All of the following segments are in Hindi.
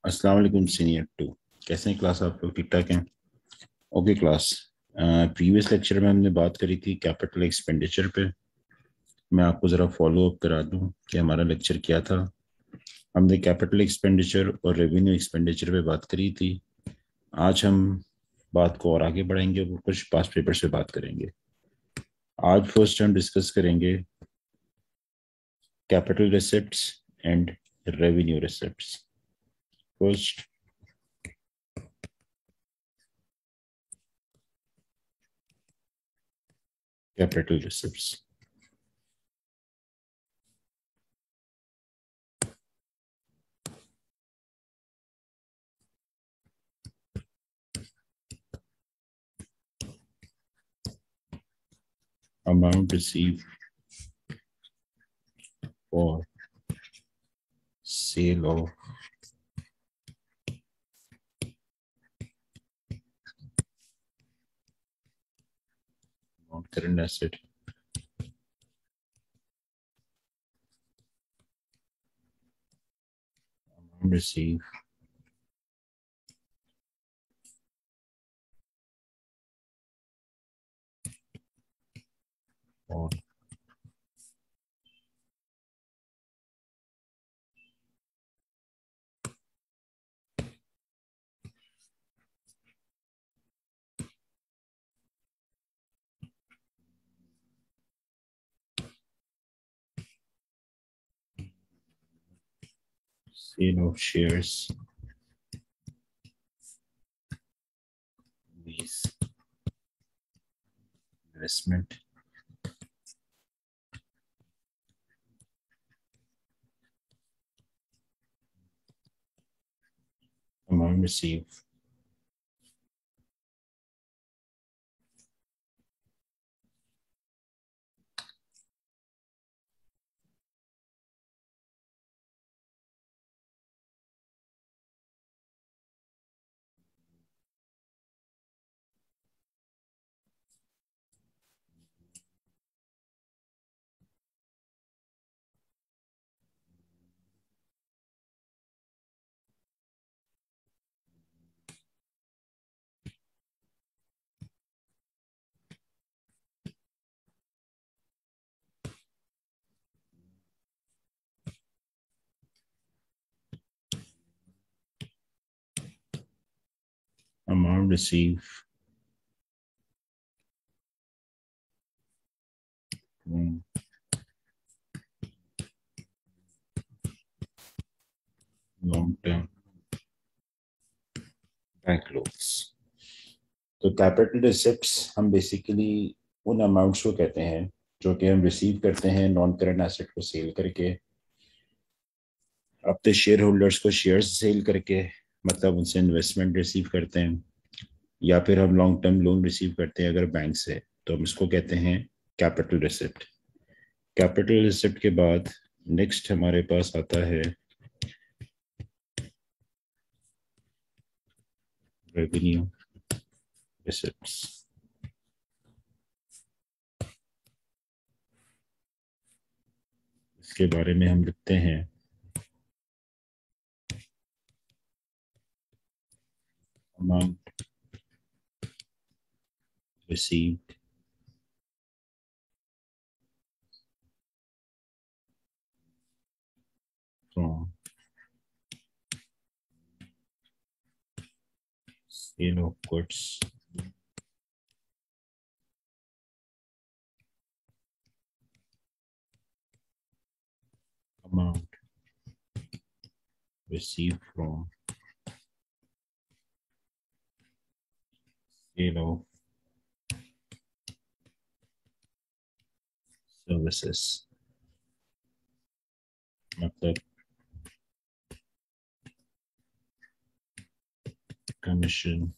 अस्सलाम वालेकुम सीनियर टू। कैसे हैं क्लास? आप लोग ठीक ठाक हैं? Okay class. प्रीवियस लेक्चर में हमने बात करी थी कैपिटल एक्सपेंडिचर पे। मैं आपको ज़रा फॉलो अप करा दूं कि हमारा लेक्चर क्या था। हमने कैपिटल एक्सपेंडिचर और रेवेन्यू एक्सपेंडिचर पे बात करी थी। आज हम बात को और आगे बढ़ाएंगे और कुछ पास्ट पेपर्स पे बात करेंगे। आज फर्स्ट हम डिस्कस करेंगे capital receipts and revenue receipts. First, capital receipts. Amount receive for sale of non-current asset receive for sale of shares these investment amount receive amount receive from long-term bank loans। तो कैपिटल रिसिप्ट्स हम बेसिकली उन अमाउंट्स को कहते हैं जो कि हम रिसीव करते हैं नॉन करंट एसेट को सेल करके, अपने शेयर होल्डर्स को शेयर्स सेल करके, मतलब उनसे इन्वेस्टमेंट रिसीव करते हैं, या फिर हम लॉन्ग टर्म लोन रिसीव करते हैं अगर बैंक से, तो हम इसको कहते हैं कैपिटल रिसिप्ट। कैपिटल रिसिप्ट के बाद नेक्स्ट हमारे पास आता है रेवेन्यू रिसिप्ट्स। इसके बारे में हम लिखते हैं amount received from sale of goods amount received from sale of services। मतलब कमीशन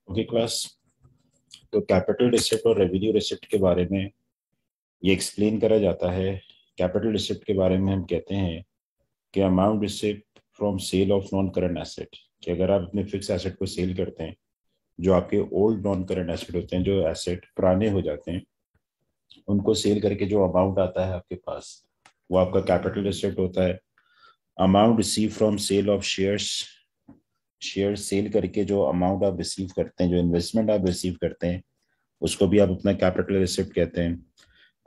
ओके क्लास। तो कैपिटल रिसिप्ट और रेवेन्यू रिसिप्ट के बारे में ये एक्सप्लेन करा जाता है। कैपिटल रिसिप्ट के बारे में हम कहते हैं कि amount receipt from sale of non current asset, कि अगर आप अपने फिक्स एसेट को सेल करते हैं, जो आपके ओल्ड नॉन करंट एसेट होते हैं, जो एसेट पुराने हो जाते हैं, उनको सेल करके जो अमाउंट आता है आपके पास, वो आपका कैपिटल रिसिप्ट होता है। Amount receive from sale of shares, share sale करके जो अमाउंट आप रिसीव करते हैं, जो इन्वेस्टमेंट आप रिसीव करते हैं, उसको भी आप अपना कैपिटल रिसिप्ट कहते हैं।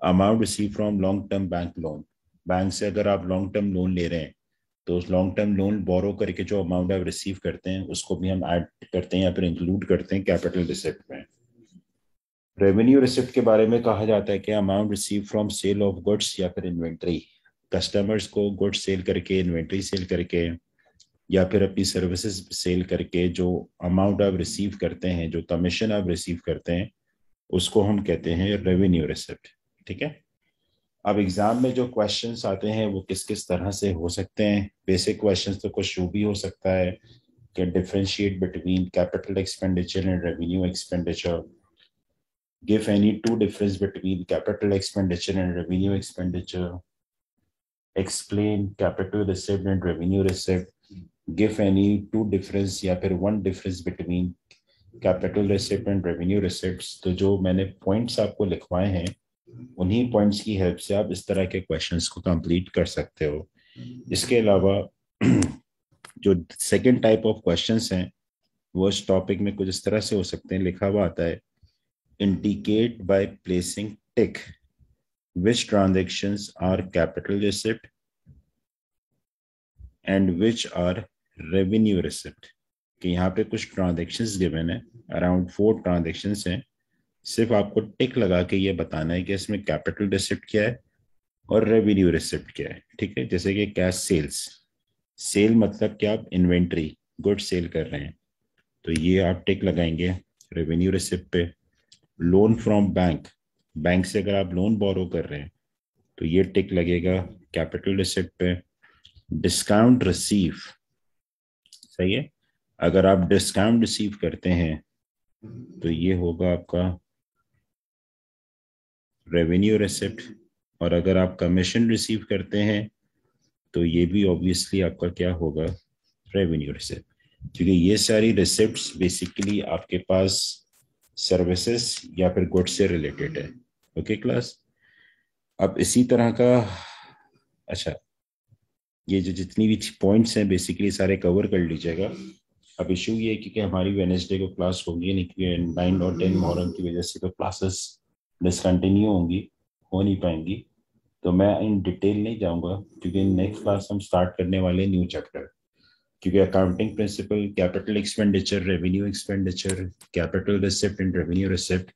Amount receive from long term bank loan, bank से अगर आप लॉन्ग टर्म लोन ले रहे हैं, तो उस लॉन्ग टर्म लोन बोरो करके जो अमाउंट आप रिसीव करते हैं, उसको भी हम ऐड करते हैं या फिर इंक्लूड करते हैं कैपिटल रिसिप्ट में। रेवेन्यू रिसिप्ट के बारे में कहा जाता है कि amount receive from sale of goods या फिर इन्वेंट्री, कस्टमर्स को गुड्स सेल करके, इन्वेंट्री सेल करके, या फिर अपनी सर्विसेज सेल करके जो अमाउंट आप रिसीव करते हैं, जो कमीशन आप रिसीव करते हैं, उसको हम कहते हैं रेवेन्यू रिसिप्ट। ठीक है। अब एग्जाम में जो क्वेश्चंस आते हैं वो किस किस तरह से हो सकते हैं। बेसिक क्वेश्चंस तो कुछ भी हो सकता है कि differentiate between capital expenditure and revenue expenditure, give any two difference between capital expenditure and revenue expenditure, explain capital receipt and revenue receipt, give any two difference या फिर one difference between capital receipt and revenue receipts. तो जो मैंने पॉइंट्स आपको लिखवाए हैं, उन्हीं पॉइंट्स की हेल्प से आप इस तरह के क्वेश्चंस को कंप्लीट कर सकते हो। इसके अलावा जो सेकंड टाइप ऑफ क्वेश्चंस हैं, वो इस टॉपिक में कुछ इस तरह से हो सकते हैं। लिखा हुआ आता है, indicate by placing tick which transactions are capital receipt and which are revenue receipt. कि यहाँ पे कुछ ट्रांजेक्शंस गिवन है, अराउंड 4 ट्रांजेक्शंस हैं। सिर्फ आपको टिक लगा के ये बताना है कि इसमें कैपिटल रिसिप्ट क्या है और रेवेन्यू रिसिप्ट क्या है। ठीक है। जैसे कि कैश सेल्स, सेल मतलब क्या, आप इन्वेंट्री गुड सेल कर रहे हैं, तो ये आप टिक लगाएंगे रेवेन्यू रिसिप्ट पे। लोन फ्रॉम बैंक, बैंक से अगर आप लोन बोरो कर रहे हैं, तो ये टिक लगेगा कैपिटल रिसिप्ट पे। डिस्काउंट रिसीव, सही है, अगर आप डिस्काउंट रिसीव करते हैं तो ये होगा आपका रेवेन्यू रिसिप्ट। और अगर आप कमीशन रिसीव करते हैं तो ये भी ऑब्वियसली आपका क्या होगा, रेवेन्यू रिसिप्ट। क्योंकि ये सारी रिसिप्ट्स बेसिकली आपके पास सर्विसेज या फिर गुड्स से रिलेटेड है। Okay class. अब इसी तरह का, अच्छा, ये जो जितनी भी पॉइंट्स हैं बेसिकली सारे कवर कर लीजिएगा। अब इशू ये है कि हमारी वेनेसडे को क्लास होगी नहीं, क्योंकि 9 और 10 मुहर्रम की वजह से तो क्लासेस डिसकंटिन्यू होंगी, हो नहीं पाएंगी। तो मैं इन डिटेल नहीं जाऊंगा, क्योंकि नेक्स्ट क्लास हम स्टार्ट करने वाले न्यू चैप्टर। क्योंकि accounting principle, capital expenditure, revenue expenditure, capital receipt and revenue receipt,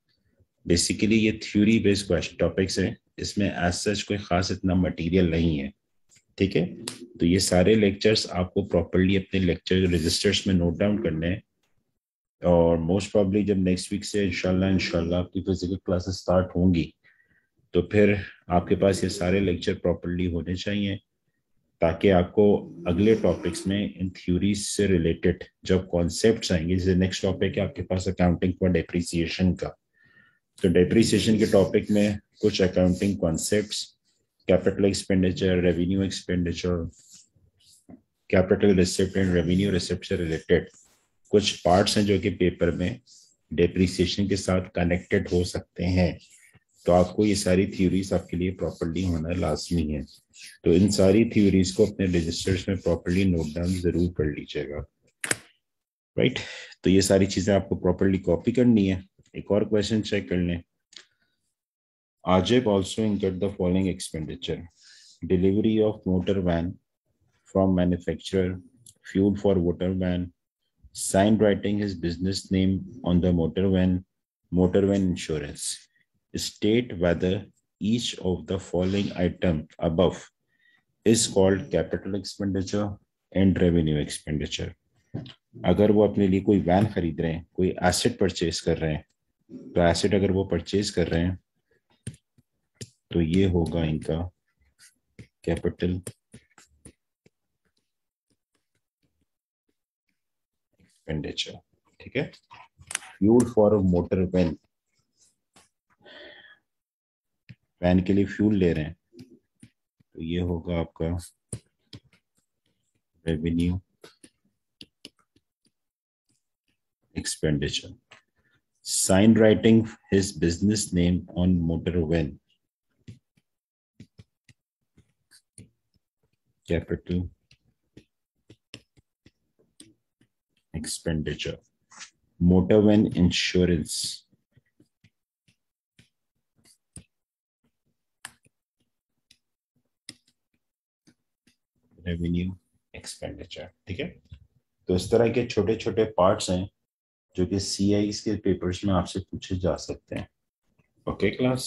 basically ये थ्योरी बेस्ड टॉपिक्स हैं। इसमें एज सच कोई खास इतना मटेरियल नहीं है। ठीक है। तो ये सारे लेक्चर्स आपको प्रॉपरली अपने लेक्चर रजिस्टर्स में नोट डाउन करने हैं। और मोस्ट प्रॉब्ली जब नेक्स्ट वीक से इंशाल्लाह आपकी फिजिकल क्लासेस स्टार्ट होंगी, तो फिर आपके पास ये सारे लेक्चर प्रॉपरली होने चाहिए, ताकि आपको अगले टॉपिक्स में इन थ्योरीज से रिलेटेड जब कॉन्सेप्ट्स आएंगे, जैसे नेक्स्ट टॉपिक है आपके पास अकाउंटिंग फॉर डेप्रिसिएशन का, तो डेप्रिसिएशन के टॉपिक में कुछ accounting concepts, capital expenditure, revenue expenditure, capital receipt and revenue receipt से रिलेटेड कुछ पार्ट्स हैं जो कि पेपर में डेप्रिसिएशन के साथ कनेक्टेड हो सकते हैं। तो आपको ये सारी थ्योरीज आपके लिए प्रॉपरली होना लाजमी है। तो इन सारी थ्योरीज को अपने रजिस्टर्स में प्रॉपरली नोट डाउन जरूर कर लीजिएगा। राइट। तो ये सारी चीजें आपको प्रॉपरली कॉपी करनी है। एक और क्वेश्चन चेक कर लें। Ajib also incurred the following expenditure: delivery of motor van from manufacturer, fuel for motor van, sign writing his business name on the motor van insurance. State whether each of the following item above is called capital expenditure and revenue expenditure. अगर वो अपने लिए कोई वैन खरीद रहे हैं, कोई एसेट परचेज कर रहे हैं, तो एसेट अगर वो परचेज कर रहे हैं तो ये होगा इनका कैपिटल एक्सपेंडिचर। ठीक है। Fuel for motor van, van के लिए फ्यूल ले रहे हैं, तो ये होगा आपका revenue expenditure. Sign writing his business name on motor van, capital expenditure. Motor van insurance, revenue expenditure. ठीक है, तो इस तरह के छोटे छोटे पार्ट्स हैं जो कि CIs के पेपर्स में आपसे पूछे जा सकते हैं. ओके क्लास,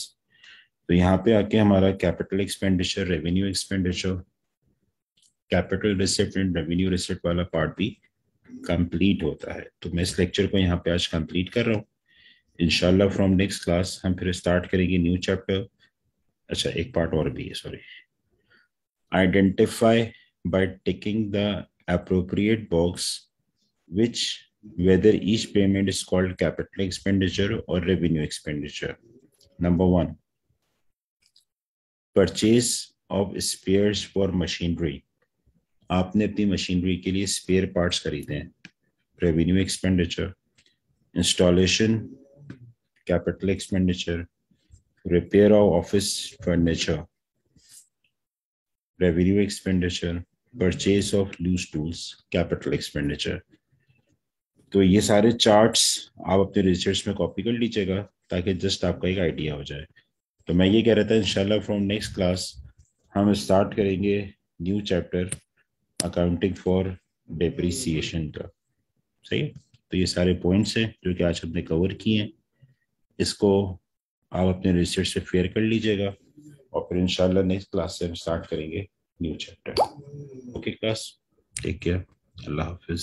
तो यहाँ पे आके हमारा capital expenditure, revenue expenditure, capital receipt and revenue receipt वाला पार्ट भी कंप्लीट होता है. तो मैं इस लेक्चर को यहाँ पे आज कंप्लीट कर रहा हूँ. इंशाल्लाह फ्रॉम नेक्स्ट क्लास हम फिर स्टार्ट करेंगे न्यू चैप्टर. अच्छा, एक पार्ट और भी है, sorry. Identify by ticking the appropriate box which whether each payment is called capital expenditure or revenue expenditure. Number 1, purchase of spares for machinery. आपने अपनी मशीनरी के लिए स्पेयर पार्ट्स खरीदे हैं, revenue expenditure. Installation, capital expenditure. Repair of office furniture, revenue expenditure. Purchase of loose tools, capital expenditure. तो ये सारे चार्ट्स आप अपने रिसर्च में कॉपी कर लीजिएगा ताकि जस्ट आपका एक आइडिया हो जाए. तो मैं ये कह रहा था इंशाल्लाह फ्रॉम नेक्स्ट क्लास हम स्टार्ट करेंगे new chapter accounting for depreciation का. सही है, तो ये सारे पॉइंट्स हैं जो कि आज हमने कवर किए हैं. इसको आप अपने रिसर्च से फेयर कर लीजिएगा और फिर इंशाल्लाह नेक्स्ट क्लास से हम स्टार्ट करेंगे new chapter. Okay class, take care, अल्लाह हाफिज.